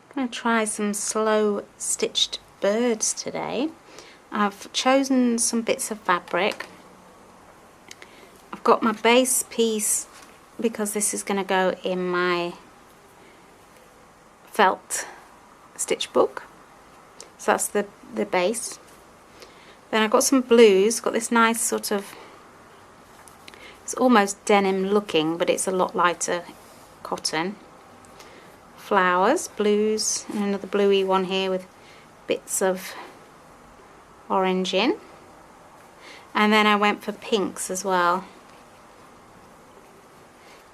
I'm going to try some slow stitched birds today. I've chosen some bits of fabric. I've got my base piece because this is going to go in my felt stitch book. So that's the base. Then I've got some blues, got this nice sort of, it's almost denim looking, but it's a lot lighter cotton. Flowers, blues, and another bluey one here with bits of orange in. And then I went for pinks as well.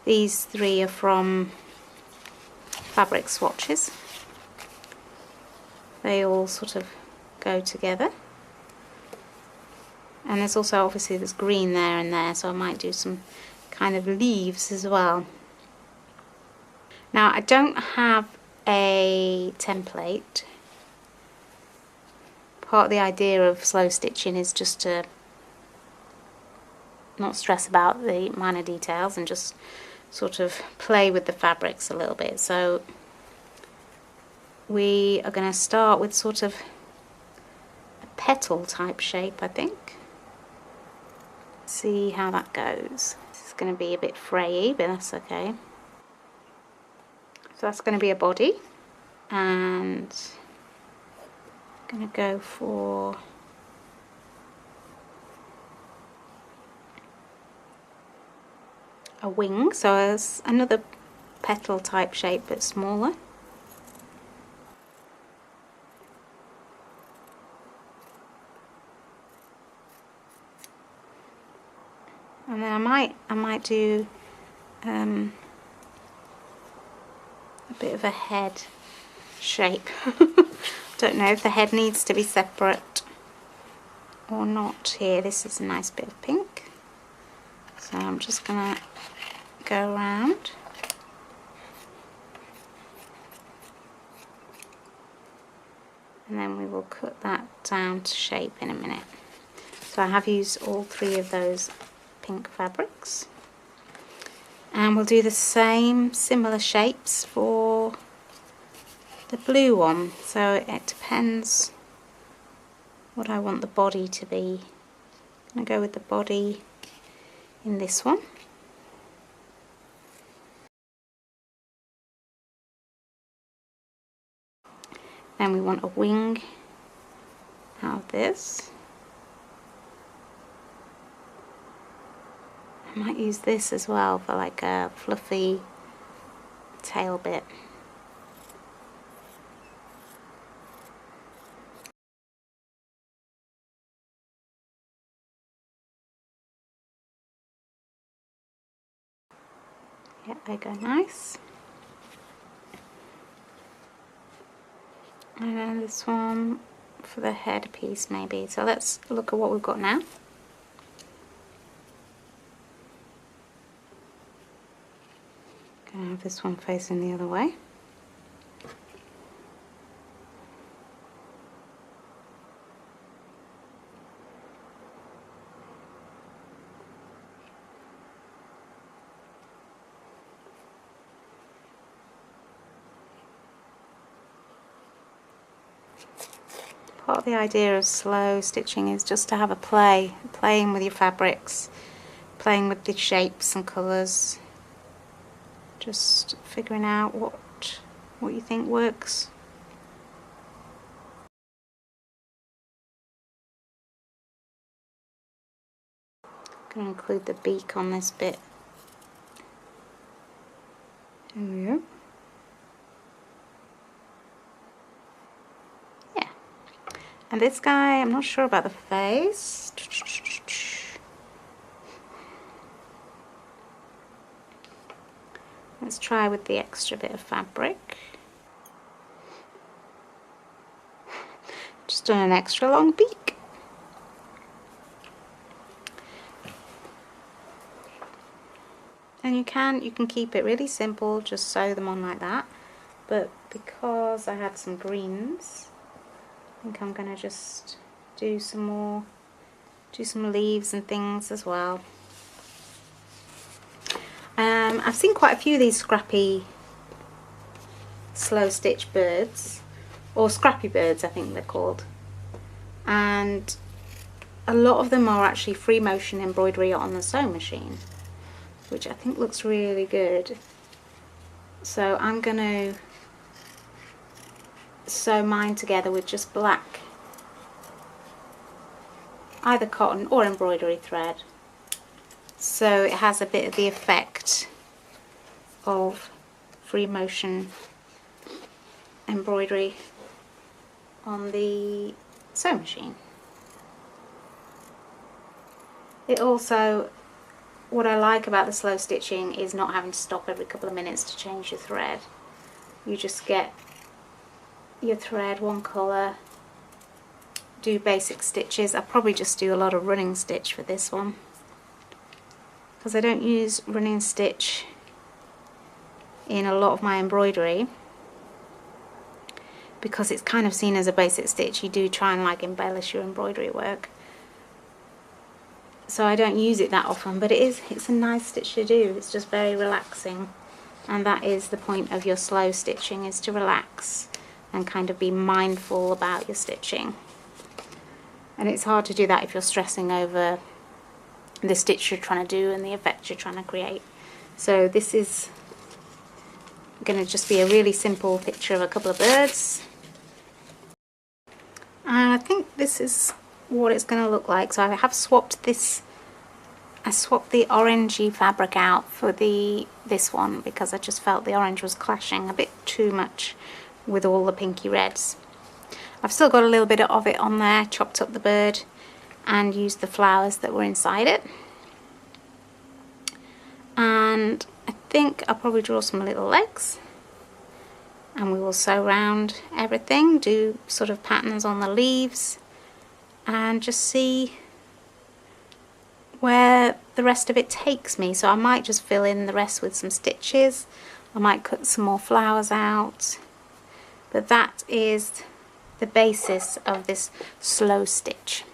These three are from fabric swatches. They all sort of go together. And there's also obviously there's green there and there, so I might do some kind of leaves as well. Now I don't have a template. Part of the idea of slow stitching is just to not stress about the minor details and just sort of play with the fabrics a little bit. So we are going to start with sort of a petal type shape, I think. See how that goes. This is going to be a bit frayy, but that's okay. So that's going to be a body, and I'm going to go for a wing, so it's another petal type shape but smaller. And then I might do a bit of a head shape. Don't know if the head needs to be separate or not here. This is a nice bit of pink. So I'm just going to go around. And then we will cut that down to shape in a minute. So I have used all three of those pink fabrics. And we'll do the same similar shapes for the blue one. So it depends what I want the body to be. I'm going to go with the body in this one. Then we want a wing out of this. I might use this as well for like a fluffy tail bit. Yeah, they go nice. And then this one for the head piece maybe. So let's look at what we've got now. Gonna have this one facing the other way. Part of the idea of slow stitching is just to have a playing with your fabrics, playing with the shapes and colours, just figuring out what you think works. I'm going to include the beak on this bit. There we go. Yeah. And this guy, I'm not sure about the face. Let's try with the extra bit of fabric. Just done an extra long beak. And you can keep it really simple, just sew them on like that. But because I had some greens, I think I'm going to just do some leaves and things as well. I've seen quite a few of these scrappy slow stitch birds, or scrappy birds I think they're called, and a lot of them are actually free motion embroidery on the sewing machine, which I think looks really good. So I'm going to sew mine together with just black, either cotton or embroidery thread, so it has a bit of the effect of free motion embroidery on the sewing machine. It also, what I like about the slow stitching is not having to stop every couple of minutes to change your thread. You just get your thread one colour, do basic stitches. I'll probably just do a lot of running stitch for this one, because I don't use running stitch in a lot of my embroidery, because it's kind of seen as a basic stitch. You do try and like embellish your embroidery work, so I don't use it that often, but it's a nice stitch to do. It's just very relaxing, and that is the point of your slow stitching, is to relax and kind of be mindful about your stitching. And it's hard to do that if you're stressing over the stitch you're trying to do and the effect you're trying to create. So this is going to just be a really simple picture of a couple of birds, and I think this is what it's going to look like. So I have swapped this, I swapped the orangey fabric out for this one, because I just felt the orange was clashing a bit too much with all the pinky reds. I've still got a little bit of it on there, chopped up the bird and used the flowers that were inside it. And I think I'll probably draw some little legs, and we will sew around everything, do sort of patterns on the leaves, and just see where the rest of it takes me. So I might just fill in the rest with some stitches, I might cut some more flowers out, but that is the basis of this slow stitch.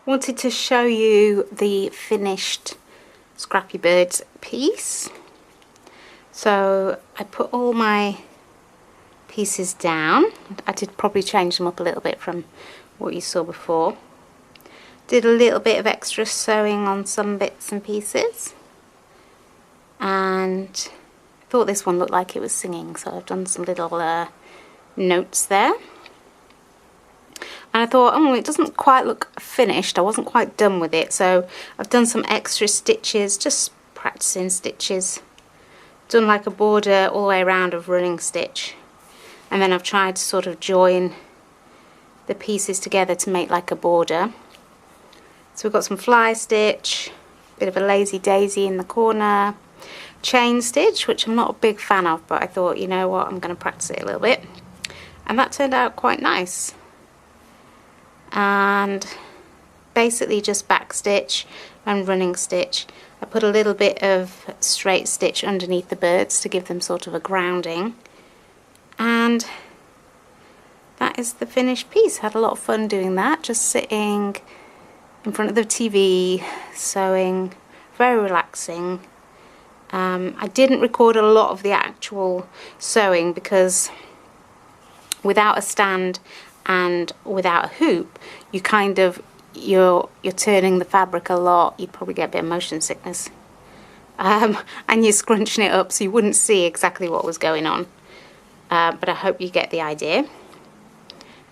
wanted to show you the finished Scrappy Birds piece. So I put all my pieces down. I did probably change them up a little bit from what you saw before. Did a little bit of extra sewing on some bits and pieces, and I thought this one looked like it was singing, so I've done some little notes there. And I thought, oh, it doesn't quite look finished. I wasn't quite done with it, so I've done some extra stitches, just practicing stitches. Done like a border all the way around of running stitch, and then I've tried to sort of join the pieces together to make like a border. So we've got some fly stitch, bit of a lazy daisy in the corner, chain stitch, which I'm not a big fan of, but I thought, you know what, I'm going to practice it a little bit, and that turned out quite nice. And basically just back stitch and running stitch. I put a little bit of straight stitch underneath the birds to give them sort of a grounding, and that is the finished piece. Had a lot of fun doing that, just sitting in front of the TV sewing, very relaxing. I didn't record a lot of the actual sewing because without a stand and without a hoop, you kind of you're turning the fabric a lot. You'd probably get a bit of motion sickness, and you're scrunching it up, so you wouldn't see exactly what was going on. But I hope you get the idea,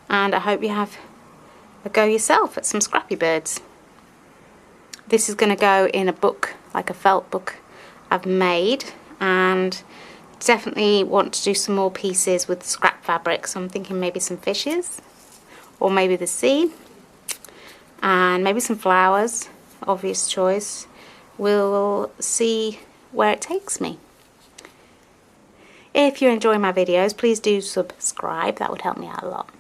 and I hope you have a go yourself at some Scrappy Birds. This is going to go in a book, like a felt book I've made, and definitely want to do some more pieces with scrap fabric. So I'm thinking maybe some fishes, or maybe the sea, and maybe some flowers, obvious choice. We'll see where it takes me. If you're enjoying my videos, please do subscribe, that would help me out a lot.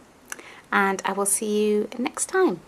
And I will see you next time.